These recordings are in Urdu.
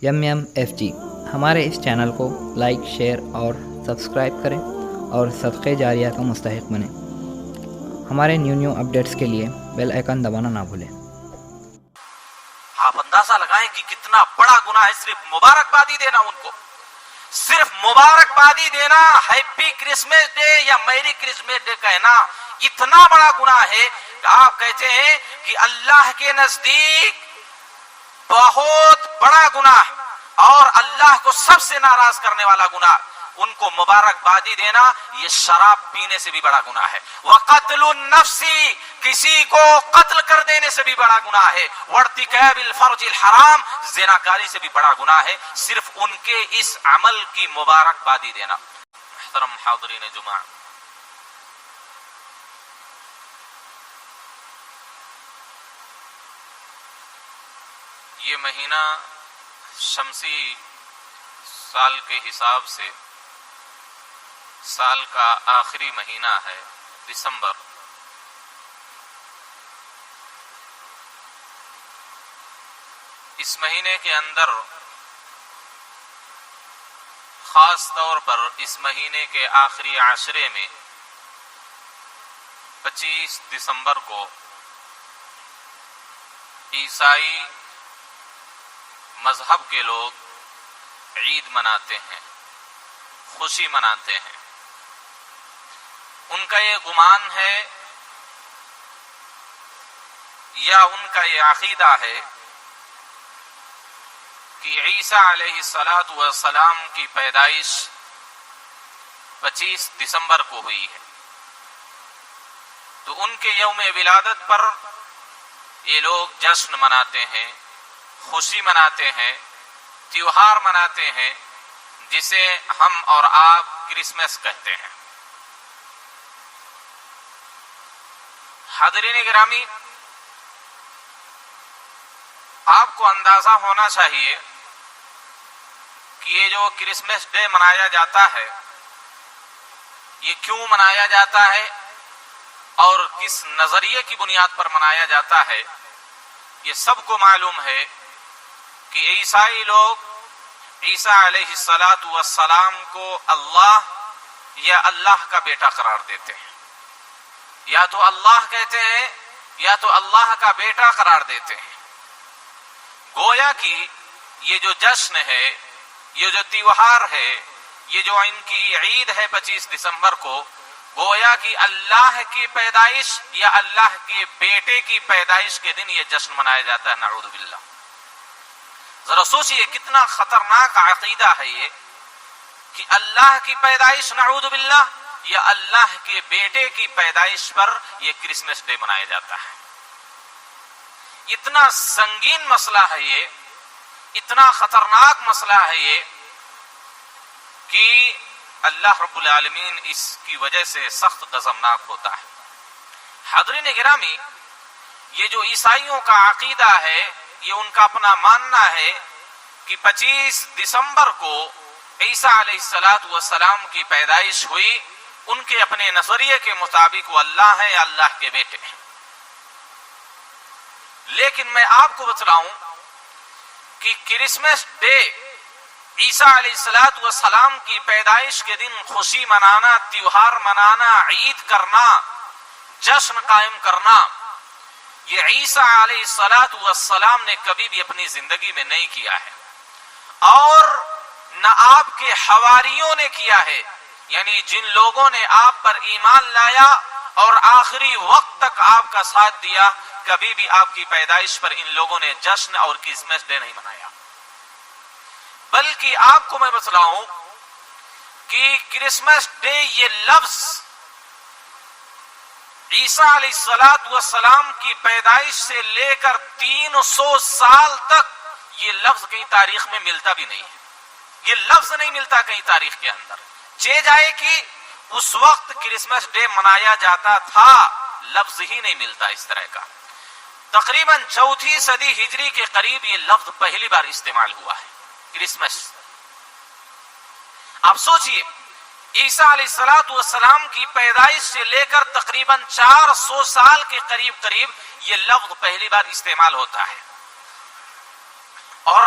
MMFG ہمارے اس چینل کو لائک، شیئر اور سبسکرائب کریں اور صدقہ جاریہ کا مستحق بنیں۔ ہمارے نیو اپڈیٹس کے لیے بیل آئیکن دبانا نہ بھولیں۔ آپ اندازہ لگائیں کہ کتنا بڑا گناہ ہے صرف مبارکبادی دینا ان کو، صرف مبارکبادی دینا، ہیپی کرسمس ڈے یا میری کرسمس ڈے کہنا اتنا بڑا گناہ ہے کہ آپ کہتے ہیں کہ اللہ کے نزدیک بہت بڑا گناہ اور اللہ کو سب سے ناراض کرنے والا گناہ ان کو مبارکبادی دینا، یہ شراب پینے سے بھی بڑا گناہ ہے۔ وقتل النفس، کسی کو قتل کر دینے سے بھی بڑا گناہ ہے۔ وارتکاب الفرج الحرام، زناکاری سے بھی بڑا گناہ ہے صرف ان کے اس عمل کی مبارکبادی دینا۔ محترم حاضرین جمعہ، یہ مہینہ شمسی سال کے حساب سے سال کا آخری مہینہ ہے، دسمبر۔ اس مہینے کے اندر خاص طور پر اس مہینے کے آخری عشرے میں 25 دسمبر کو عیسائی مذہب کے لوگ عید مناتے ہیں، خوشی مناتے ہیں۔ ان کا یہ گمان ہے یا ان کا یہ عقیدہ ہے کہ عیسیٰ علیہ السلام کی پیدائش 25 دسمبر کو ہوئی ہے، تو ان کے یوم ولادت پر یہ لوگ جشن مناتے ہیں، خوشی مناتے ہیں، تیوہار مناتے ہیں، جسے ہم اور آپ کرسمس کہتے ہیں۔ حاضرین گرامی، آپ کو اندازہ ہونا چاہیے کہ یہ جو کرسمس ڈے منایا جاتا ہے یہ کیوں منایا جاتا ہے اور کس نظریے کی بنیاد پر منایا جاتا ہے۔ یہ سب کو معلوم ہے کہ عیسائی لوگ عیسیٰ علیہ السلام کو اللہ یا اللہ کا بیٹا قرار دیتے ہیں، یا تو اللہ کہتے ہیں یا تو اللہ کا بیٹا قرار دیتے ہیں۔ گویا کہ یہ جو جشن ہے، یہ جو تیوہار ہے، یہ جو ان کی عید ہے 25 دسمبر کو، گویا کہ اللہ کی پیدائش یا اللہ کے بیٹے کی پیدائش کے دن یہ جشن منایا جاتا ہے۔ نعوذ باللہ، ذرا سوچئے کتنا خطرناک عقیدہ ہے یہ کہ اللہ کی پیدائش نعوذ باللہ یا اللہ کے بیٹے کی پیدائش پر یہ کرسمس ڈے منایا جاتا ہے۔ اتنا سنگین مسئلہ ہے یہ، اتنا خطرناک مسئلہ ہے یہ کہ اللہ رب العالمین اس کی وجہ سے سخت غضبناک ہوتا ہے۔ حاضرین گرامی، یہ جو عیسائیوں کا عقیدہ ہے، یہ ان کا اپنا ماننا ہے کہ 25 دسمبر کو عیسیٰ علیہ السلام کی پیدائش ہوئی، ان کے اپنے نظریے کے مطابق وہ اللہ ہے یا اللہ کے بیٹے ہیں۔ لیکن میں آپ کو بتلاؤں کہ کرسمس ڈے، عیسیٰ علیہ السلام کی پیدائش کے دن خوشی منانا، تیوہار منانا، عید کرنا، جشن قائم کرنا، یہ عیسیٰ علیہ السلام نے کبھی بھی اپنی زندگی میں نہیں کیا ہے، اور نہ آپ کے حواریوں نے کیا ہے، یعنی جن لوگوں نے آپ پر ایمان لایا اور آخری وقت تک آپ کا ساتھ دیا، کبھی بھی آپ کی پیدائش پر ان لوگوں نے جشن اور کرسمس ڈے نہیں منایا۔ بلکہ آپ کو میں بتلاؤں کہ کرسمس ڈے یہ لفظ عیسیٰ علیہ السلام کی پیدائش سے لے کر 300 سال تک یہ لفظ کہیں تاریخ میں ملتا بھی نہیں ہے، یہ لفظ نہیں ملتا کہیں تاریخ کے اندر۔ چہ جائے کہ اس وقت کرسمس ڈے منایا جاتا تھا، لفظ ہی نہیں ملتا اس طرح کا۔ تقریباً 4 صدی ہجری کے قریب یہ لفظ پہلی بار استعمال ہوا ہے، کرسمس۔ آپ سوچئے عیسیٰ علیہ السلام کی پیدائش سے لے کر تقریباً 400 سال کے قریب یہ لفظ پہلی بار استعمال ہوتا ہے، اور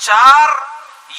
4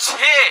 6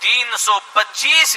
325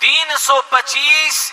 325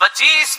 25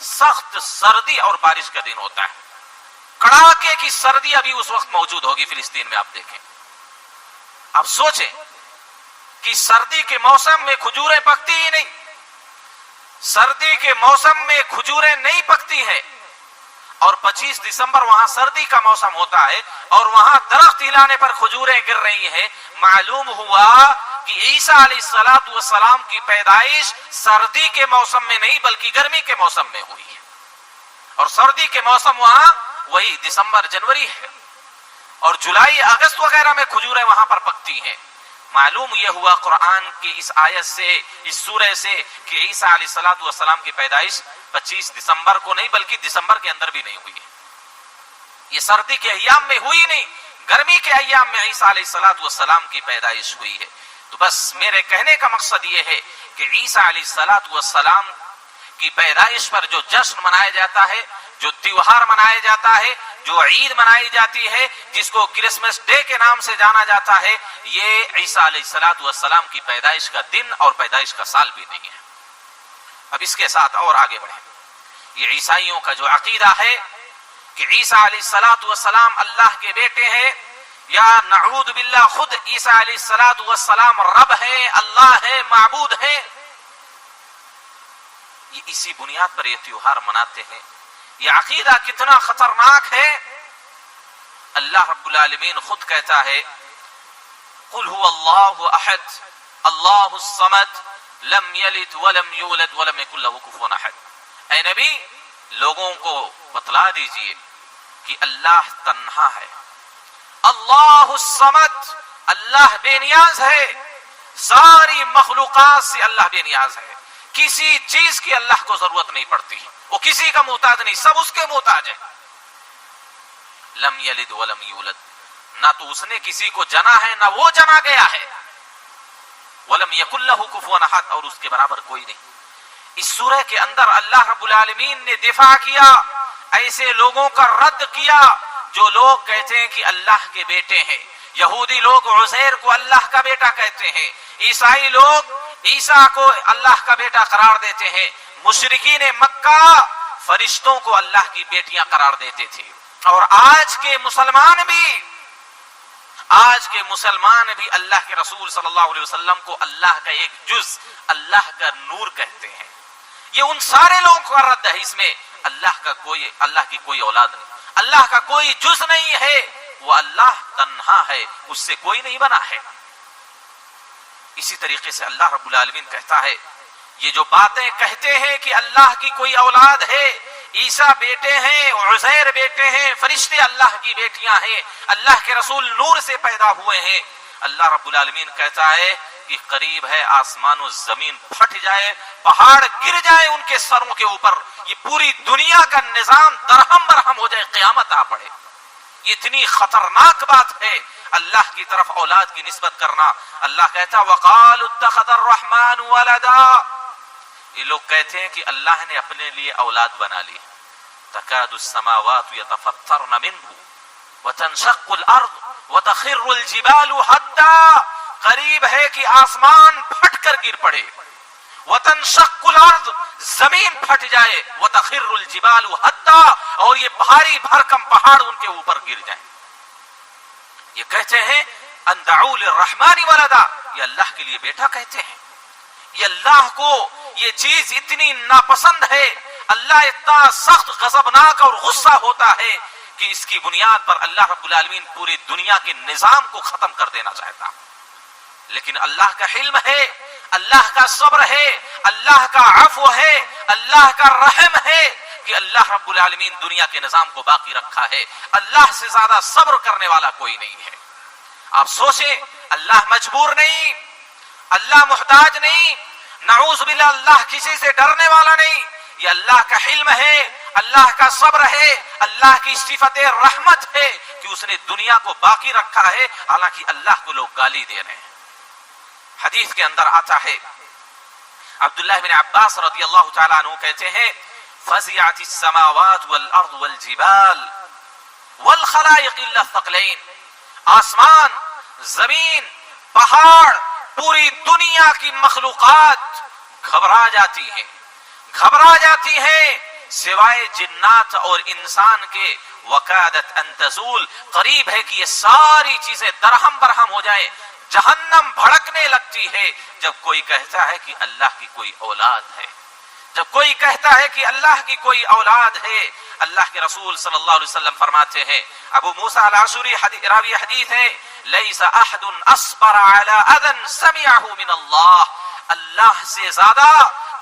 سخت سردی اور بارش کا دن ہوتا ہے. کڑاکے کی سردی ابھی اس وقت موجود ہوگی فلسطین میں. آپ دیکھیں, آپ سوچیں کہ سردی کے موسم میں کھجوریں پکتی ہی نہیں, سردی کے موسم میں کھجوریں نہیں پکتی ہیں, اور 25 دسمبر وہاں سردی کا موسم ہوتا ہے اور وہاں درخت ہلانے پر کھجوریں گر رہی ہیں. معلوم ہوا کہ عیسیٰ علیہ السلام کی پیدائش سردی کے موسم میں نہیں بلکہ گرمی کے موسم میں ہوئی ہے, اور سردی کے موسم وہاں وہی دسمبر جنوری ہے, اور جولائی اگست وغیرہ میں کھجوریں وہاں پر پکتی ہیں. معلوم یہ ہوا قرآن کی اس آیت سے, اس سورہ سے, کہ عیسیٰ علیہ السلام کی پیدائش 25 دسمبر کو نہیں بلکہ دسمبر کے اندر بھی نہیں ہوئی ہے. یہ سردی کے ایام میں ہوئی نہیں, گرمی کے ایام میں عیسیٰ علیہ السلام کی پیدائش ہوئی ہے. تو بس میرے کہنے کا مقصد یہ ہے کہ عیسیٰ علیہ السلام کی پیدائش پر جو جشن منایا جاتا ہے, جو تیوہار منایا جاتا ہے, جو عید منائی جاتی ہے, جس کو کرسمس ڈے کے نام سے جانا جاتا ہے, یہ عیسیٰ علیہ السلام کی پیدائش کا دن اور پیدائش کا سال بھی نہیں ہے. اب اس کے ساتھ اور آگے بڑھیں. یہ عیسائیوں کا جو عقیدہ ہے کہ عیسیٰ علیہ السلام اللہ کے بیٹے ہیں, یا نعوذ باللہ خود عیسیٰ علیہ السلام رب ہے, اللہ ہے, معبود ہے, یہ اسی بنیاد پر یہ تیوہار مناتے ہیں. یہ عقیدہ کتنا خطرناک ہے. اللہ رب العالمین خود کہتا ہے قل هو اللہ احد اللہ الصمد لم یلد ولم یولد ولم یکن له کفوا احد. اے نبی, لوگوں کو بتلا دیجئے کہ اللہ تنہا ہے, اللہ الصمد, اللہ بے نیاز ہے, ساری مخلوقات سے اللہ بے نیاز ہے, کسی چیز کی اللہ کو ضرورت نہیں پڑتی, وہ کسی کا محتاج نہیں, سب اس کے محتاج ہے. لم یلد ولم یولد, نہ تو اس نے کسی کو جنا ہے نہ وہ جنا گیا ہے. ولم یکن لہ کفوا احد, اور اس کے برابر کوئی نہیں. اس سورہ کے اندر اللہ رب العالمین نے دفاع کیا, ایسے لوگوں کا رد کیا جو لوگ کہتے ہیں کہ اللہ کے بیٹے ہیں. یہودی لوگ عزیر کو اللہ کا بیٹا کہتے ہیں, عیسائی لوگ عیسیٰ کو اللہ کا بیٹا قرار دیتے ہیں, مشرکین مکہ فرشتوں کو اللہ کی بیٹیاں قرار دیتے تھے. اور آج کے مسلمان بھی اللہ کے رسول صلی اللہ علیہ وسلم کو اللہ کا ایک جز, اللہ کا نور کہتے ہیں. یہ ان سارے لوگوں کا رد ہے. اس میں اللہ کی کوئی اولاد نہیں, اللہ کا کوئی جز نہیں ہے, وہ اللہ تنہا ہے, اس سے کوئی نہیں بنا ہے. اسی طریقے سے اللہ رب العالمین کہتا ہے, یہ جو باتیں کہتے ہیں کہ اللہ کی کوئی اولاد ہے, عیسیٰ بیٹے ہیں, عزیر بیٹے ہیں, فرشتے اللہ کی بیٹیاں ہیں, اللہ کے رسول نور سے پیدا ہوئے ہیں, اللہ رب العالمین کہتا ہے کہ قریب ہے آسمان و زمین پھٹ جائے, پہاڑ گر جائے ان کے سروں کے اوپر, یہ پوری دنیا کا نظام درہم برہم ہو جائے, قیامت آ پڑے. یہ اتنی خطرناک بات ہے اللہ کی طرف اولاد کی نسبت کرنا. اللہ کہتا وقالوا اتخذ الرحمن ولدا, یہ لوگ کہتے ہیں کہ اللہ نے اپنے لیے اولاد بنا لی. تکاد السماوات یتفطرن منه وتنشق الارض وتخر الجبال حدا, قریب ہے کہ آسمان پھٹ کر گر پڑے, وتنشق الارض, زمین پھٹ جائے, وتخر الجبال حدا, اور یہ بھاری بھرکم پہاڑ ان کے اوپر گر جائیں. یہ کہتے ہیں ان دعوا للرحمن ولدا, یہ اللہ کے لیے بیٹا کہتے ہیں. یہ اللہ کو یہ چیز اتنی ناپسند ہے, اللہ اتنا سخت غضبناک اور غصہ ہوتا ہے کہ اس کی بنیاد پر اللہ رب العالمین پوری دنیا کے نظام کو ختم کر دینا چاہتا. لیکن اللہ کا حلم ہے, اللہ کا صبر ہے, اللہ کا عفو ہے, اللہ کا رحم ہے کہ اللہ رب العالمین دنیا کے نظام کو باقی رکھا ہے. اللہ سے زیادہ صبر کرنے والا کوئی نہیں ہے. آپ سوچیں, اللہ مجبور نہیں, اللہ محتاج نہیں, نعوذ باللہ اللہ کسی سے ڈرنے والا نہیں. یہ اللہ کا حلم ہے, اللہ کا صبر ہے, اللہ کی صفت رحمت ہے کہ اس نے دنیا کو باقی رکھا ہے, حالانکہ اللہ کو لوگ گالی دے رہے ہیں. حدیث کے اندر آتا ہے, عبداللہ بن عباس رضی اللہ تعالیٰ عنہ کہتے ہیں فزعت السماوات والارض والجبال والخلائق الا الثقلین, آسمان, زمین, پہاڑ, پوری دنیا کی مخلوقات گھبرا جاتی ہیں سوائے جنات اور انسان کے وقادت ان تزول، قریب ہے کہ یہ ساری چیزیں درہم برہم ہو جائیں. جہنم بھڑکنے لگتی ہے جب کوئی کہتا ہے کہ اللہ کی کوئی اولاد ہے، جب کوئی کہتا ہے کہ اللہ کی کوئی اولاد ہے. اللہ کے رسول صلی اللہ علیہ وسلم فرماتے ہیں، ابو موسیٰ الاشعری راوی حدیث ہے، لیس احد اصبر علی اذى سمعه من اللہ، اللہ سے زیادہ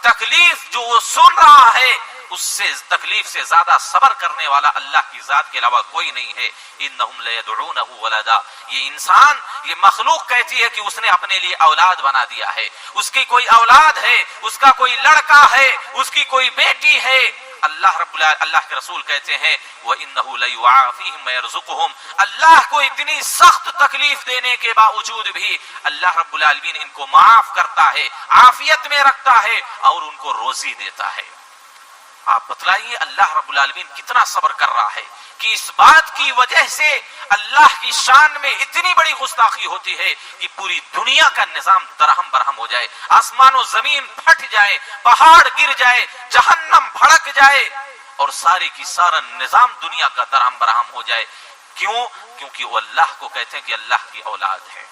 تکلیف جو وہ سن رہا ہے اس سے تکلیف سے زیادہ صبر کرنے والا اللہ کی ذات کے علاوہ کوئی نہیں ہے. انہم لیدعونہ ولدا، یہ انسان، یہ مخلوق کہتی ہے کہ اس نے اپنے لیے اولاد بنا دیا ہے، اس کی کوئی اولاد ہے، اس کا کوئی لڑکا ہے، اس کی کوئی بیٹی ہے. اللہ کے رسول کہتے ہیں وَإِنَّهُ لَيُعَافِيهِمْ وَيَرْزُقُهُمْ، اللہ کو اتنی سخت تکلیف دینے کے باوجود بھی اللہ رب العالمین ان کو معاف کرتا ہے، عافیت میں رکھتا ہے اور ان کو روزی دیتا ہے. آپ بتلائیے اللہ رب العالمین کتنا صبر کر رہا ہے کہ اس بات کی وجہ سے اللہ کی شان میں اتنی بڑی گستاخی ہوتی ہے کہ پوری دنیا کا نظام درہم برہم ہو جائے، آسمان و زمین پھٹ جائے، پہاڑ گر جائے، جہنم بھڑک جائے اور سارے کی سارا نظام دنیا کا درہم برہم ہو جائے. کیوں؟ کیونکہ وہ اللہ کو کہتے ہیں کہ اللہ کی اولاد ہے.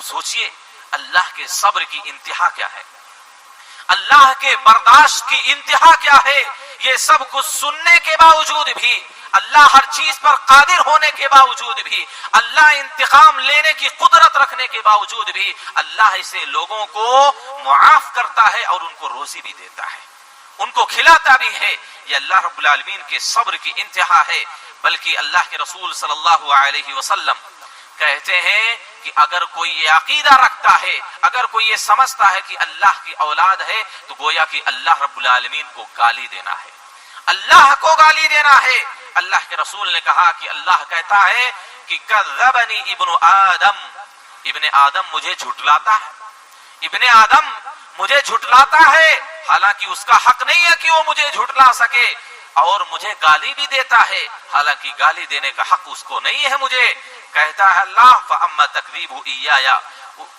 سوچئے اللہ کے صبر کی انتہا کیا ہے، اللہ کے برداشت کی انتہا کیا ہے. یہ سب کچھ سننے کے باوجود بھی، اللہ ہر چیز پر قادر ہونے کے باوجود بھی، اللہ انتقام لینے کی قدرت رکھنے کے باوجود بھی اللہ اسے لوگوں کو معاف کرتا ہے اور ان کو روزی بھی دیتا ہے، ان کو کھلاتا بھی ہے. یہ اللہ رب العالمین کے صبر کی انتہا ہے. بلکہ اللہ کے رسول صلی اللہ علیہ وسلم کہتے ہیں کہ اگر کوئی یہ عقیدہ رکھتا ہے، اگر کوئی یہ سمجھتا ہے کہ اللہ کی اولاد ہے تو گویا کہ اللہ رب العالمین کو گالی دینا ہے، اللہ کو گالی دینا ہے. اللہ کے رسول نے کہا کہ اللہ کہتا ہے کہ کذبنی ابن آدم، ابن آدم مجھے جھٹلاتا ہے، ابن آدم مجھے جھٹلاتا ہے، حالانکہ اس کا حق نہیں ہے کہ وہ مجھے جھٹلا سکے، اور مجھے گالی بھی دیتا ہے حالانکہ گالی دینے کا حق اس کو نہیں ہے مجھے. کہتا ہے اللہ فَأَمَّا تَكْذِيبُ إِيَّايَ،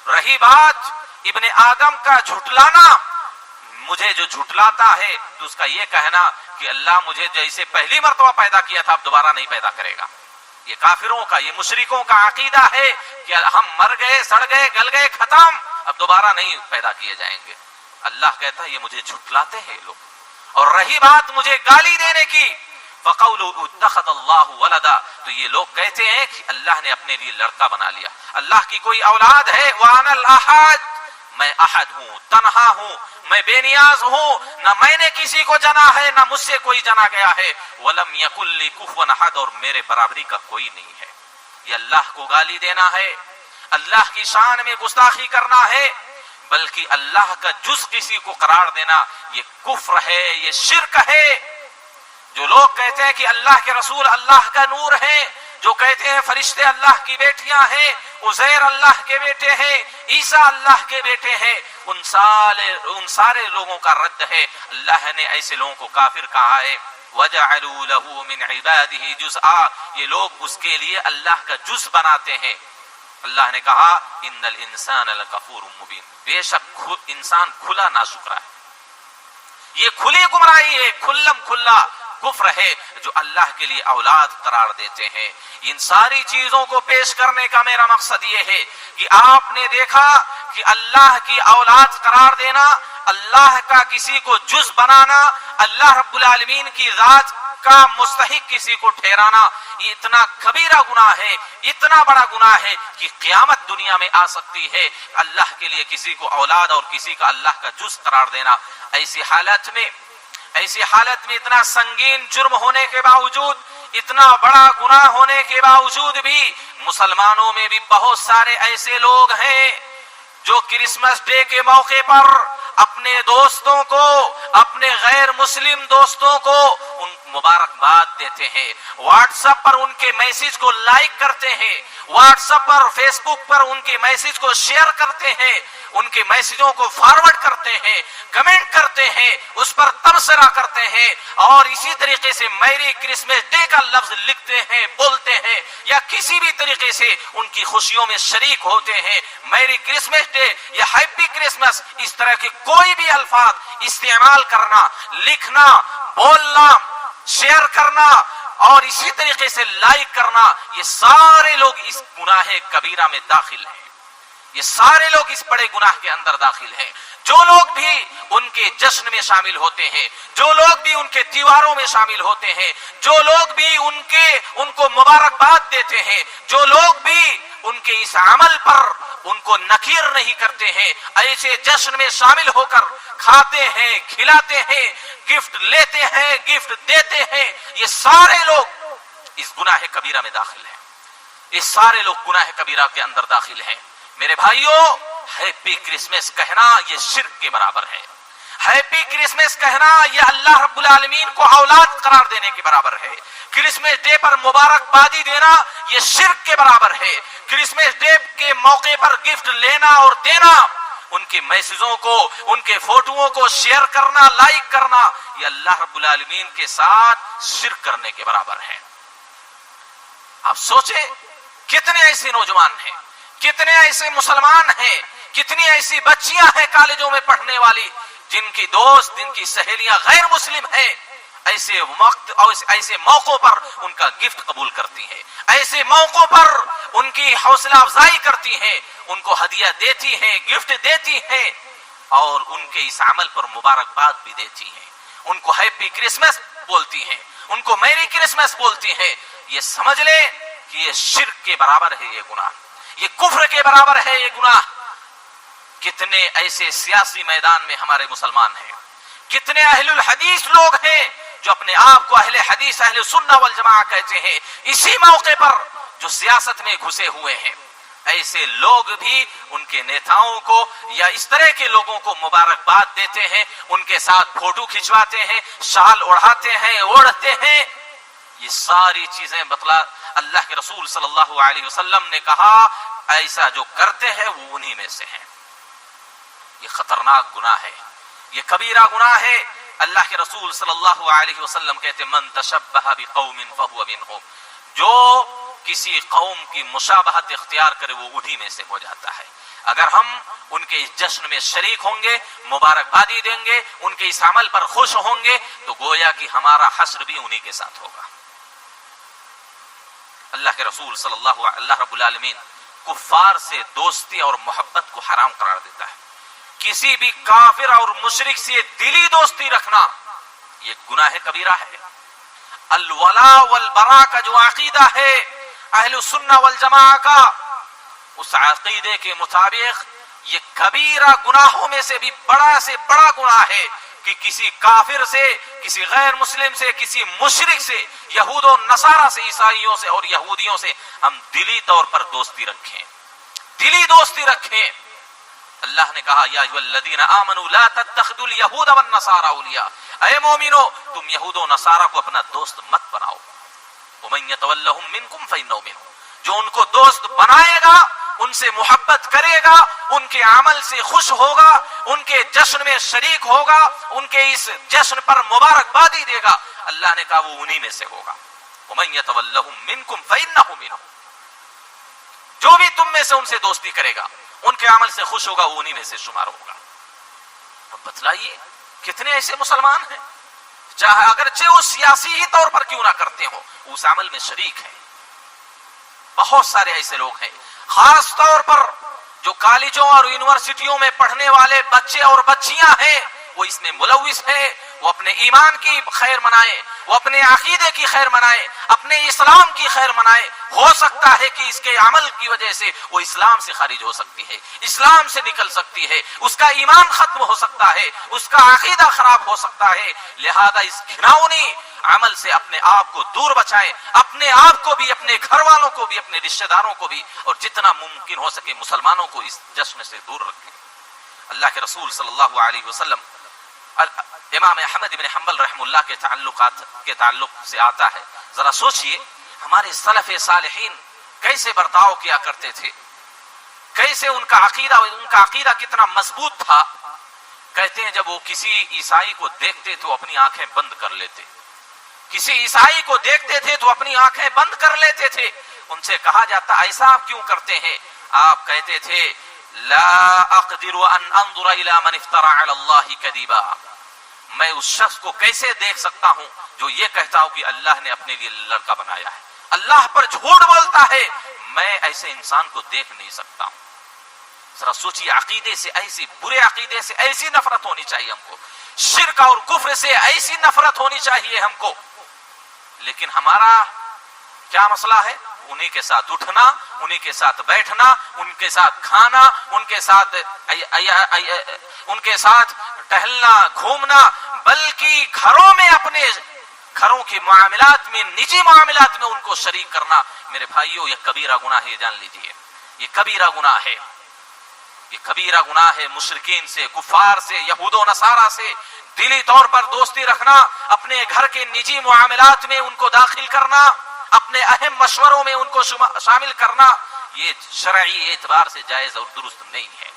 رہی بات ابن آدم کا جھٹلانا، مجھے جو جھٹلاتا ہے تو اس کا یہ کہنا کہ اللہ مجھے جیسے پہلی مرتبہ پیدا کیا تھا اب دوبارہ نہیں پیدا کرے گا. یہ کافروں کا، یہ مشرکوں کا عقیدہ ہے کہ ہم مر گئے، سڑ گئے، گل گئے، ختم، اب دوبارہ نہیں پیدا کیے جائیں گے. اللہ کہتا ہے یہ مجھے جھٹلاتے ہیں لوگ. اور رہی بات مجھے گالی دینے کی، فَقَوْلُوا اتَّخَذَ اللَّهُ وَلَدًا، تو یہ لوگ کہتے ہیں کہ اللہ نے اپنے لیے لڑکا بنا لیا، اللہ کی کوئی اولاد ہے. وَأَنَا الْأَحَدُ، میں احد ہوں، تنہا ہوں، میں بے نیاز ہوں، نہ میں نے کسی کو جنا ہے نہ مجھ سے کوئی جنا گیا ہے. وَلَمْ يَكُنْ لِي كُفُوًا أَحَدٌ، اور میرے برابری کا کوئی نہیں ہے. یہ اللہ کو گالی دینا ہے، اللہ کی شان میں گستاخی کرنا ہے، بلکہ اللہ کا جز کسی کو قرار دینا یہ کفر ہے، یہ شرک ہے. جو لوگ کہتے ہیں کہ اللہ کے رسول اللہ کا نور ہیں، جو کہتے ہیں فرشتے اللہ کی بیٹیاں ہیں، عزیر اللہ کے بیٹے ہیں، عیسیٰ اللہ کے بیٹے ہیں، ان سارے لوگوں کا رد ہے. اللہ نے ایسے لوگوں کو کافر کہا ہے. وَجَعَلُوا لَهُ مِنْ عِبَادِهِ جُزْءًا، یہ لوگ اس کے لیے اللہ کا جز بناتے ہیں. اللہ نے کہا ان الانسان لکفور مبین، بے شک انسان کھلا ناشکرا ہے. یہ کھلی گمراہی ہے، کھلم کھلا کفر ہے جو اللہ کے لیے اولاد قرار دیتے ہیں. ان ساری چیزوں کو پیش کرنے کا میرا مقصد یہ ہے کہ آپ نے دیکھا کہ اللہ کی اولاد قرار دینا، اللہ کا کسی کو جز بنانا، اللہ رب العالمین کی ذات کا مستحق کسی کو ٹھہرانا، یہ اتنا کبیرہ گناہ ہے، اتنا بڑا گناہ ہے کہ قیامت دنیا میں آ سکتی ہے. اللہ کے لیے کسی کو اولاد اور کسی کا اللہ کا جز قرار دینا. ایسی حالت میں اتنا سنگین جرم ہونے کے باوجود، اتنا بڑا گناہ ہونے کے باوجود بھی مسلمانوں میں بھی بہت سارے ایسے لوگ ہیں جو کرسمس ڈے کے موقع پر اپنے دوستوں کو، اپنے غیر مسلم دوستوں کو ان مبارکباد دیتے ہیں, واٹس ایپ پر ان کے میسج کو لائک کرتے ہیں, واٹس ایپ پر فیس بک پر ان کے میسج کو شیئر کرتے ہیں, ان کے میسجوں کو فارورڈ کرتے ہیں, کمنٹ کرتے ہیں, اس پر تبصرہ کرتے ہیں, اور اسی طریقے سے میری کرسمس ڈے کا لفظ لکھتے ہیں, بولتے ہیں, یا کسی بھی طریقے سے ان کی خوشیوں میں شریک ہوتے ہیں. میری کرسمس ڈے یا ہیپی کرسمس, اس طرح کے کوئی بھی الفاظ استعمال کرنا, لکھنا, بولنا, شیئر کرنا اور اسی طریقے سے لائک کرنا, یہ سارے لوگ اس گناہ کبیرہ میں داخل ہیں. یہ سارے لوگ اس بڑے گناہ کے اندر داخل ہیں. جو لوگ بھی ان کے جشن میں شامل ہوتے ہیں, جو لوگ بھی ان کے تیوہاروں میں شامل ہوتے ہیں, جو لوگ بھی ان کو مبارکباد دیتے ہیں, جو لوگ بھی ان کے اس عمل پر ان کو نکیر نہیں کرتے ہیں, ایسے جشن میں شامل ہو کر کھاتے ہیں, کھلاتے ہیں, گفٹ لیتے ہیں, گفٹ دیتے ہیں, یہ سارے لوگ اس گناہ کبیرہ میں داخل ہیں. یہ سارے لوگ گناہ کبیرہ کے اندر داخل ہیں. میرے بھائیوں, ہیپی کرسمس کہنا یہ شرک کے برابر ہے. ہیپی کرسمس کہنا یہ اللہ رب العالمین کو اولاد قرار دینے کے برابر ہے. کرسمس ڈے پر مبارکبادی دینا یہ شرک کے برابر ہے. کرسمس ڈے کے موقع پر گفٹ لینا اور دینا, ان کے میسجوں کو, ان کے فوٹوؤں کو شیئر کرنا, لائک کرنا, یہ اللہ رب العالمین کے ساتھ شرک کرنے کے برابر ہے. آپ سوچیں کتنے ایسے نوجوان ہیں, کتنے ایسے مسلمان ہیں, کتنی ایسی بچیاں ہیں کالجوں میں پڑھنے والی جن کی دوست, جن کی سہیلیاں غیر مسلم ہیں, ایسے وقت اور ایسے موقعوں پر ان کا گفٹ قبول کرتی ہیں, ایسے موقعوں پر ان کی حوصلہ افزائی کرتی ہیں, ان کو ہدیہ دیتی ہیں, گفٹ دیتی ہیں, اور ان کے اس عمل پر مبارکباد بھی دیتی ہیں. ان کو ہیپی کرسمس بولتی ہیں, ان کو میری کرسمس بولتی ہیں. یہ سمجھ لیں کہ یہ شرک کے برابر ہے, یہ گناہ, یہ کفر کے برابر ہے یہ گناہ. کتنے ایسے سیاسی میدان میں ہمارے مسلمان ہیں, کتنے اہل الحدیث لوگ ہیں جو اپنے آپ کو اہل حدیث, اہل سنہ والجماعہ کہتے ہیں, اسی موقع پر جو سیاست میں گھسے ہوئے ہیں, ایسے لوگ بھی ان کے نیتاؤں کو یا اس طرح کے لوگوں کو مبارکباد دیتے ہیں, ان کے ساتھ فوٹو کھنچواتے ہیں, شال اڑاتے ہیں, اوڑھتے ہیں. یہ ساری چیزیں بتلا اللہ کے رسول صلی اللہ علیہ وسلم نے کہا ایسا جو کرتے ہیں وہ انہی میں سے ہیں. یہ خطرناک گناہ ہے, یہ کبیرہ گناہ ہے. اللہ کے رسول صلی اللہ علیہ وسلم کہتے من تشبہ بقوم فہو منہم, جو کسی قوم کی مشابہت اختیار کرے وہ انہی میں سے ہو جاتا ہے. اگر ہم ان کے اس جشن میں شریک ہوں گے, مبارکبادی دیں گے, ان کے اس عمل پر خوش ہوں گے, تو گویا کہ ہمارا حشر بھی انہی کے ساتھ ہوگا. اللہ کے رسول صلی اللہ رب العالمین کفار سے دوستی اور محبت کو حرام قرار دیتا ہے. کسی بھی کافر اور مشرک سے دلی دوستی رکھنا یہ گناہ کبیرہ ہے. الولاء والبراء کا جو عقیدہ ہے اہل سنہ والجماعہ کا, اس عقیدے کے مطابق یہ کبیرہ گناہوں میں سے بھی بڑا سے بڑا گناہ ہے کہ کسی کافر سے, کسی غیر مسلم سے, کسی مشرک سے, یہود و نصارہ سے, عیسائیوں سے اور یہودیوں سے ہم دلی طور پر دوستی رکھیں, دلی دوستی رکھیں. اللہ نے کہا یا ایھا الذین آمنوا لا تتخذوا اليہود والنصارى اولیاء, اے مومنو تم یہود و نصارہ کو اپنا دوست مت بناؤ. ومن یتولہم منکم فانہ منہم, جو ان کو دوست بنائے گا, ان سے محبت کرے گا, ان کے عمل سے خوش ہوگا, ان کے جشن میں شریک ہوگا, ان کے اس جشن پر مبارکبادی دے گا, اللہ نے کہا وہ انہی میں سے ہوگا. ومن یتولہم منکم فانہ منہم, جو بھی تم میں سے ان سے دوستی کرے گا, ان کے عمل سے خوش ہوگا, وہ انہی میں سے شمار ہوگا. اب بتلائیے کتنے ایسے مسلمان ہیں چاہے اگرچہ وہ سیاسی ہی طور پر کیوں نہ کرتے ہوں اس عمل میں شریک ہیں. بہت سارے ایسے لوگ ہیں, خاص طور پر جو کالجوں اور یونیورسٹیوں میں پڑھنے والے بچے اور بچیاں ہیں, وہ اس میں ملوث ہیں. وہ اپنے ایمان کی خیر منائیں, وہ اپنے عقیدے کی خیر منائیں, اپنے اسلام کی خیر منائیں. ہو سکتا ہے کہ اس کے عمل کی وجہ سے وہ اسلام سے خارج ہو سکتی ہے, اسلام سے نکل سکتی ہے, اس کا ایمان ختم ہو سکتا ہے, اس کا عقیدہ خراب ہو سکتا ہے. لہذا اس گھناؤنی عمل سے اپنے آپ کو دور بچائیں, اپنے آپ کو بھی, اپنے گھر والوں کو بھی, اپنے رشتہ داروں کو بھی, اور جتنا ممکن ہو سکے مسلمانوں کو اس جشن سے دور رکھیں. اللہ کے رسول صلی اللہ علیہ وسلم امام احمد بن حنبل رحم اللہ کے تعلق سے آتا ہے. ذرا سوچئے ہمارے سلف صالحین کیسے برتاؤ کیا کرتے تھے، کیسے ان کا عقیدہ کتنا مضبوط تھا. کہتے ہیں جب وہ کسی عیسائی کو دیکھتے تو اپنی آنکھیں بند کر لیتے، کسی عیسائی کو دیکھتے تھے تو اپنی آنکھیں بند کر لیتے تھے. ان سے کہا جاتا ایسا آپ کیوں کرتے ہیں؟ آپ کہتے تھے لا اقدر ان انظر الى من افترى على الله كذبا، میں اس شخص کو کیسے دیکھ سکتا ہوں جو یہ کہتا ہو کہ اللہ نے اپنے لیے لڑکا بنایا ہے، اللہ پر جھوٹ بولتا ہے. میں ایسے انسان کو دیکھ نہیں سکتا ہوں. ذرا سوچیے، عقیدے سے ایسی، برے عقیدے سے ایسی نفرت ہونی چاہیے ہم کو، شرک اور کفر سے ایسی نفرت ہونی چاہیے ہم کو. لیکن ہمارا کیا مسئلہ ہے؟ انہی کے ساتھ اٹھنا، انہی کے ساتھ بیٹھنا، ان کے ساتھ کھانا، ان کے ساتھ ٹہلنا گھومنا، بلکہ گھروں میں اپنے گھروں کے معاملات میں، نجی معاملات میں ان کو شریک کرنا. میرے بھائیوں یہ کبیرہ گناہ ہے، جان لیجئے یہ کبیرہ گناہ ہے. یہ کبیرہ گناہ ہے. مشرکین سے، کفار سے، یہود و نصارہ سے دلی طور پر دوستی رکھنا، اپنے گھر کے نجی معاملات میں ان کو داخل کرنا، اپنے اہم مشوروں میں ان کو شامل کرنا، یہ شرعی اعتبار سے جائز اور درست نہیں ہے.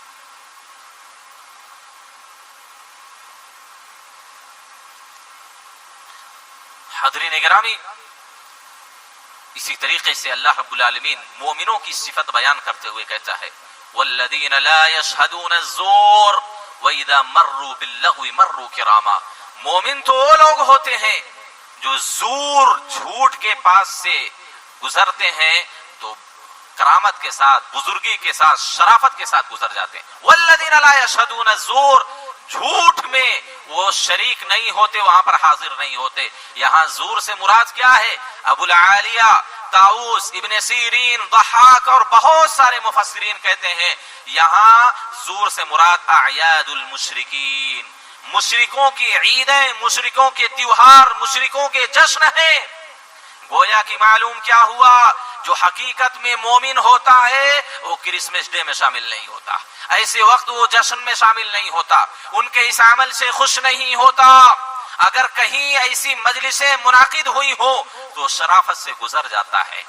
حاضرین گرامی، اسی طریقے سے اللہ رب العالمین مومنوں کی صفت بیان کرتے ہوئے کہتا ہے والذین لا یشہدون الزور وَإِذَا مَرُّوا بِاللَّغْوِ مَرُّوا كِرَامًا. مومن تو وہ لوگ ہوتے ہیں جو زور، جھوٹ کے پاس سے گزرتے ہیں تو کرامت کے ساتھ، بزرگی کے ساتھ، شرافت کے ساتھ گزر جاتے ہیں. وَالَّذِينَ لَا يَشْهَدُونَ الزُّورَ، جھوٹ میں وہ شریک نہیں ہوتے، وہاں پر حاضر نہیں ہوتے. یہاں زور سے مراد کیا ہے؟ ابو العالیہ، طاؤس، ابن سیرین، ضحاک اور بہت سارے مفسرین کہتے ہیں یہاں زور سے مراد اعیاد المشرکین، مشرکوں کی عیدیں، مشرکوں کے تیوہار، مشرکوں کے جشن ہیں. گویا کہ معلوم کیا ہوا؟ جو حقیقت میں مومن ہوتا ہے وہ کرسمس ڈے میں شامل نہیں ہوتا، ایسے وقت وہ جشن میں شامل نہیں ہوتا، ان کے اس عمل سے خوش نہیں ہوتا. اگر کہیں ایسی مجلسیں منعقد ہوئی ہو تو شرافت سے گزر جاتا ہے،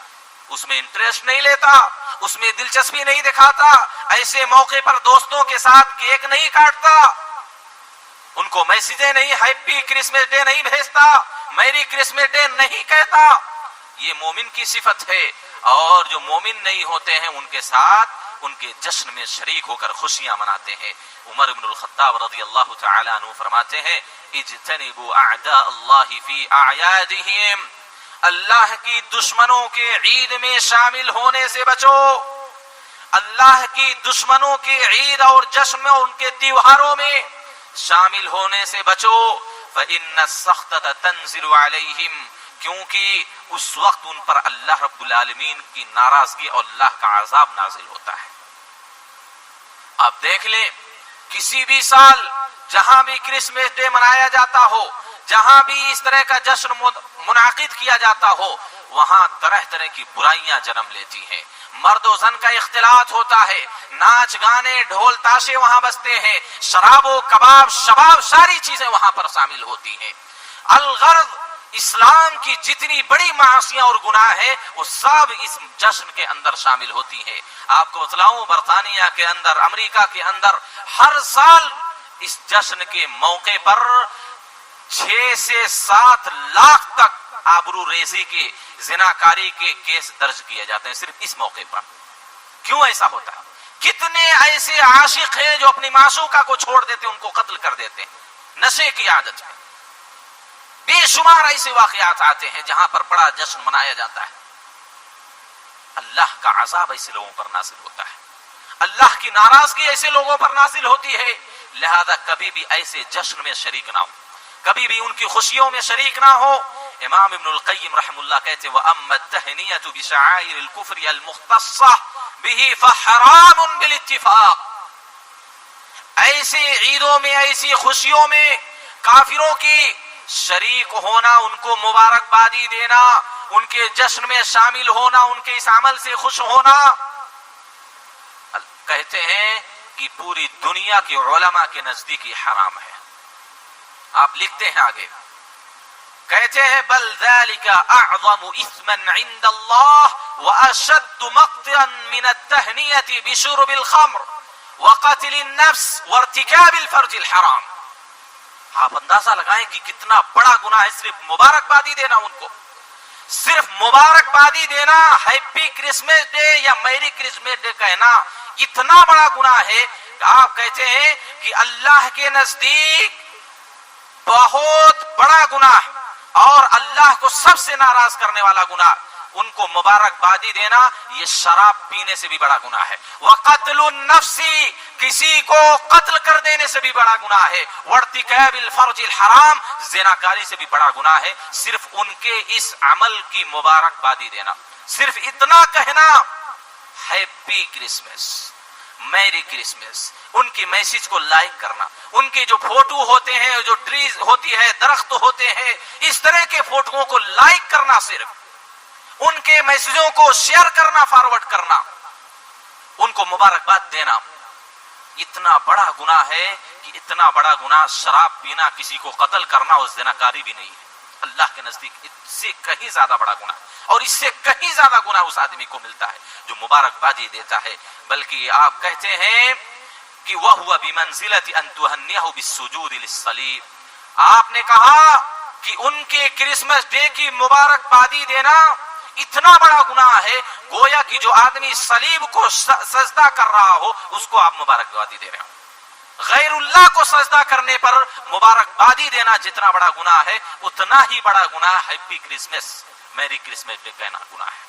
اس میں انٹرسٹ نہیں لیتا، اس میں دلچسپی نہیں دکھاتا، ایسے موقع پر دوستوں کے ساتھ کیک نہیں کاٹتا، ان کو میسیجیں نہیں، ہیپی کرسمس ڈے نہیں بھیجتا، میری کرسمس ڈے نہیں کہتا. یہ مومن کی صفت ہے. اور جو مومن نہیں ہوتے ہیں ان کے ساتھ ان کے جشن میں شریک ہو کر خوشیاں مناتے ہیں. عمر بن الخطاب رضی اللہ تعالی عنہ فرماتے ہیں اجتنبوا اعداء اللہ فی اعیادہم، اللہ کی دشمنوں کے عید میں شامل ہونے سے بچو، اللہ کی دشمنوں کی عید اور جشن میں، ان کے تیوہاروں میں شامل ہونے سے بچو. فإن السخطة تنزل علیہم، کیونکہ اس وقت ان پر اللہ رب العالمین کی ناراضگی اور اللہ کا عذاب نازل ہوتا ہے. آپ دیکھ لیں کسی بھی سال جہاں بھی کرسمس ڈے منایا جاتا ہو، جہاں بھی اس طرح کا جشن منعقد کیا جاتا ہو، وہاں طرح طرح کی برائیاں جنم لیتی ہیں، مرد و زن کا اختلاط ہوتا ہے، ناچ گانے ڈھول تاشے وہاں بجتے ہیں، شراب و کباب شباب ساری چیزیں وہاں پر شامل ہوتی ہیں. الغرض اسلام کی جتنی بڑی معاصیاں اور گناہ ہیں وہ سب اس جشن کے اندر شامل ہوتی ہیں. آپ کو بتلاؤں برطانیہ کے اندر، امریکہ کے اندر ہر سال اس جشن کے موقع پر 6 سے 7 لاکھ تک آبرو ریزی کے، زناکاری کے کیس درج کیے جاتے ہیں صرف اس موقع پر. کیوں ایسا ہوتا ہے؟ کتنے ایسے عاشق ہیں جو اپنی معشوقہ کو چھوڑ دیتے، ان کو قتل کر دیتے ہیں نشے کی عادت میں. بے شمار ایسے واقعات آتے ہیں جہاں پر بڑا جشن منایا جاتا ہے. اللہ کا عذاب ایسے لوگوں پر نازل ہوتا ہے، اللہ کی ناراضگی ایسے لوگوں پر نازل ہوتی ہے. لہذا کبھی بھی ایسے جشن میں شریک نہ ہو، کبھی بھی ان کی خوشیوں میں شریک نہ ہو. امام ابن القیم رحم اللہ کہتے وَأَمَّا التَّهْنِيَةُ بِشَعَائِرِ الْكُفْرِ الْمُخْتَصَّةِ بِهِ فَحَرَامٌ بِالْاتِّفَاقِ. ایسے عیدوں میں، ایسی خوشیوں میں کافروں کی شریک ہونا، ان کو مبارکبادی دینا، ان کے جشن میں شامل ہونا، ان کے اس عمل سے خوش ہونا، کہتے ہیں کہ پوری دنیا کے علماء کے نزدیک یہ حرام ہے. آپ لکھتے ہیں آگے، کہتے ہیں بل ذلك اعظم اثما عند اللہ واشد مقتا من التہنیۃ بشرب الخمر وقتل النفس وارتکاب الفرج الحرام. آپ اندازہ لگائیں کہ کتنا بڑا گناہ ہے صرف مبارکبادی دینا ان کو، صرف مبارکبادی دینا، ہیپی کرسمس ڈے یا میری کرسمس ڈے کہنا اتنا بڑا گناہ ہے کہ آپ کہتے ہیں کہ اللہ کے نزدیک بہت بڑا گناہ اور اللہ کو سب سے ناراض کرنے والا گناہ، ان کو مبارکبادی دینا یہ شراب پینے سے بھی بڑا گناہ ہے. وقتل النفس، کسی کو قتل کر دینے سے بھی بڑا گناہ ہے. وارتکاب الفرج الحرام، زناکاری سے بھی بڑا گناہ ہے. صرف ان کے اس عمل کی مبارکبادی دینا، صرف اتنا کہنا ہیپی کرسمس، میری کرسمس، ان کی میسج کو لائک کرنا، ان کے جو فوٹو ہوتے ہیں، جو ٹریز ہوتی ہے، درخت ہوتے ہیں، اس طرح کے فوٹوؤں کو لائک کرنا، صرف ان کے میسجوں کو شیئر کرنا، فارورڈ کرنا، ان کو مبارکباد دینا، اتنا بڑا گناہ ہے کہ اتنا بڑا گناہ شراب پینا، کسی کو قتل کرنا اور زناکاری بھی نہیں ہے. اللہ کے نزدیک اس سے کہیں زیادہ بڑا گناہ، اور اس سے کہیں زیادہ گناہ اس آدمی کو ملتا ہے جو مبارکبادی دیتا ہے. بلکہ آپ کہتے ہیں کہ وَهُوَ بِمَنزِلَةِ أَن تُهَنِّيَهُ بِالسُّجُودِ لِلصَّلِيبِ، آپ نے کہا کہ ان کے کرسمس ڈے کی مبارکبادی دینا اتنا بڑا گناہ ہے گویا کہ جو آدمی صلیب کو سجدہ کر رہا ہو اس کو آپ مبارکبادی دے رہے ہو. غیر اللہ کو سجدہ کرنے پر مبارکبادی دینا جتنا بڑا گناہ ہے اتنا ہی بڑا گناہ ہیپی کرسمس، میری کرسمس ڈے کہنا گناہ ہے.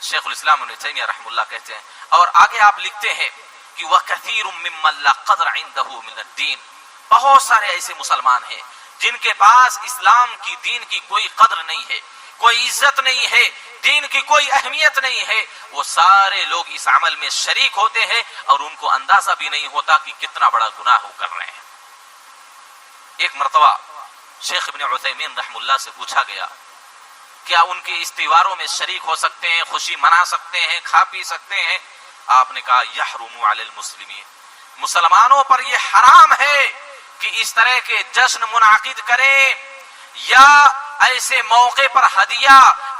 شیخ الاسلام ابن تیمیہ رحمہ اللہ کہتے ہیں، اور آگے آپ لکھتے ہیں کہ وَكَثِيرٌ مِّمَّن لَا قَدْرَ عِندَهُ مِنَ الدِّينِ، بہت سارے ایسے مسلمان ہیں جن کے پاس اسلام کی دین کی کوئی قدر نہیں ہے، کوئی عزت نہیں ہے، دین کی کوئی اہمیت نہیں ہے. وہ سارے لوگ اس عمل میں شریک ہوتے ہیں اور ان کو اندازہ بھی نہیں ہوتا کہ کتنا بڑا گناہ وہ کر رہے ہیں. ایک مرتبہ شیخ ابن عثیمین رحمہ اللہ سے پوچھا گیا کیا ان کے اس تہواروں میں شریک ہو سکتے ہیں، خوشی منا سکتے ہیں، کھا پی سکتے ہیں؟ آپ نے کہا یحرم علی المسلمین، مسلمانوں پر یہ حرام ہے کہ اس طرح کے جشن منعقد کریں یا ایسے موقع پر ہدیہ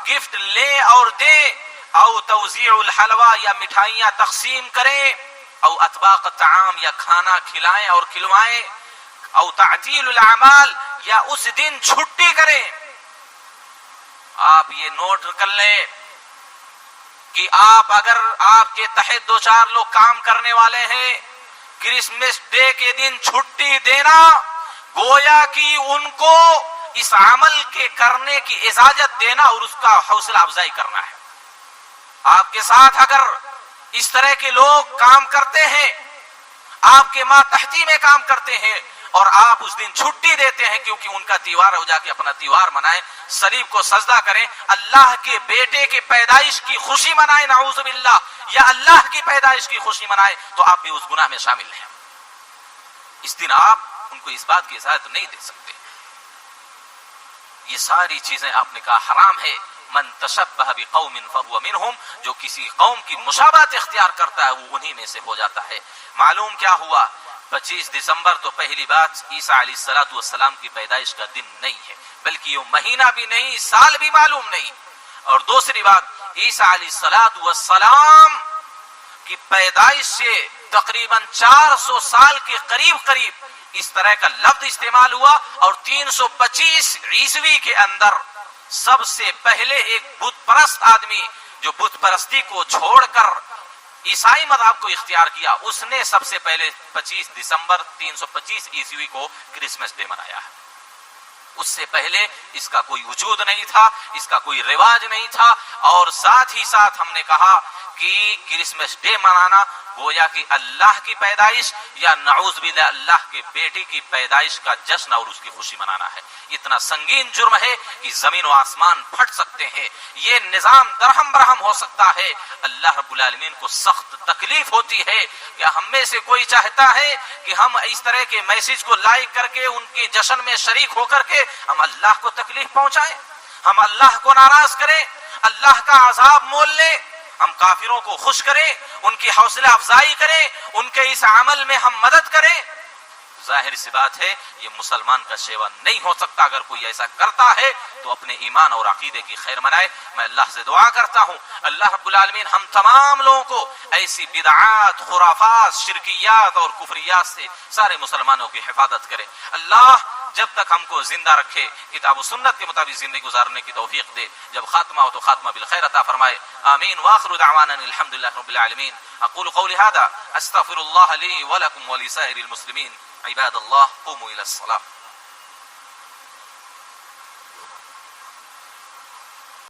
گفٹ لیں اور دیں، او توزیع الحلوہ یا مٹھائیاں تقسیم کریں، او اطباق الطعام یا کھانا کھلائیں اور کھلوائیں، او تعطیل الاعمال یا اس دن چھٹی کریں. آپ یہ نوٹ کر لیں کہ آپ اگر آپ کے تحت دو چار لوگ کام کرنے والے ہیں، کرسمس ڈے کے دن چھٹی دینا گویا کہ ان کو اس عمل کے کرنے کی اجازت دینا اور اس کا حوصلہ افزائی کرنا ہے. آپ کے ساتھ اگر اس طرح کے لوگ کام کرتے ہیں، آپ کے ماتحتی میں کام کرتے ہیں اور آپ اس دن چھٹی دیتے ہیں کیونکہ ان کا تیوہار ہو جا کے اپنا تیوہار منائیں، صلیب کو سجدہ کریں، اللہ کے بیٹے کے پیدائش کی خوشی منائیں نعوذ باللہ، یا اللہ کی پیدائش کی خوشی منائیں، تو آپ بھی اس گناہ میں شامل ہیں. اس دن آپ ان کو اس بات کی اجازت نہیں دے سکتے. یہ ساری چیزیں آپ نے کہا حرام ہے. من تشبہ بقوم فہو منہم، جو کسی قوم کی مشابہت اختیار کرتا ہے وہ انہی میں سے ہو جاتا ہے. معلوم کیا ہوا؟ 25 دسمبر تو پہلی بات عیسیٰ علیہ السلام کی پیدائش کا دن نہیں ہے، بلکہ یہ مہینہ بھی نہیں، سال بھی معلوم نہیں. اور دوسری بات، عیسیٰ علیہ السلام کی پیدائش سے تقریباً 400 سال کے قریب اس طرح کا لفظ استعمال ہوا، اور 325 عیسوی کے اندر سب سے پہلے ایک بت پرست آدمی جو بت پرستی کو چھوڑ کر عیسائی مذہب کو اختیار کیا، اس نے سب سے پہلے 25 دسمبر 325 عیسوی کو کرسمس ڈے منایا ہے. اس سے پہلے اس کا کوئی وجود نہیں تھا، اس کا کوئی رواج نہیں تھا. اور ساتھ ہی ساتھ ہم نے کہا کہ کرسمس ڈے منانا گویا کہ اللہ کی پیدائش یا نعوذ باللہ اللہ کے بیٹے کی پیدائش کا جشن اور اس کی خوشی منانا ہے. اتنا سنگین جرم ہے کہ زمین و آسمان پھٹ سکتے ہیں، یہ نظام درہم برہم ہو سکتا ہے. اللہ رب العالمین کو سخت تکلیف ہوتی ہے. کیا ہم میں سے کوئی چاہتا ہے کہ ہم اس طرح کے میسج کو لائک کر کے ان کے جشن میں شریک ہو کر کے ہم اللہ کو تکلیف پہنچائیں، ہم اللہ کو ناراض کریں، اللہ کا عذاب مول لیں، ہم کافروں کو خوش کریں، ان کی حوصلہ افزائی کریں، ان کے اس عمل میں ہم مدد کریں؟ ظاہر سی بات ہے یہ مسلمان کا شیوا نہیں ہو سکتا. اگر کوئی ایسا کرتا ہے تو اپنے ایمان اور عقیدے کی خیر منائے. میں اللہ سے دعا کرتا ہوں اللہ رب العالمین ہم تمام لوگوں کو ایسی بدعات، خرافات، شرکیات اور کفریات سے سارے مسلمانوں کی حفاظت کرے. اللہ جب تک ہم کو زندہ رکھے کتاب و سنت کے مطابق زندگی گزارنے کی توفیق دے. جب خاتمہ ہو تو خاتمہ بالخیر عطا فرمائے. آمین. وآخر دعوانا الحمدللہ رب العالمین. اقول قولی هذا استغفر اللہ لی ولکم ولسائر المسلمین. عباد اللہ قوموا الى الصلاة.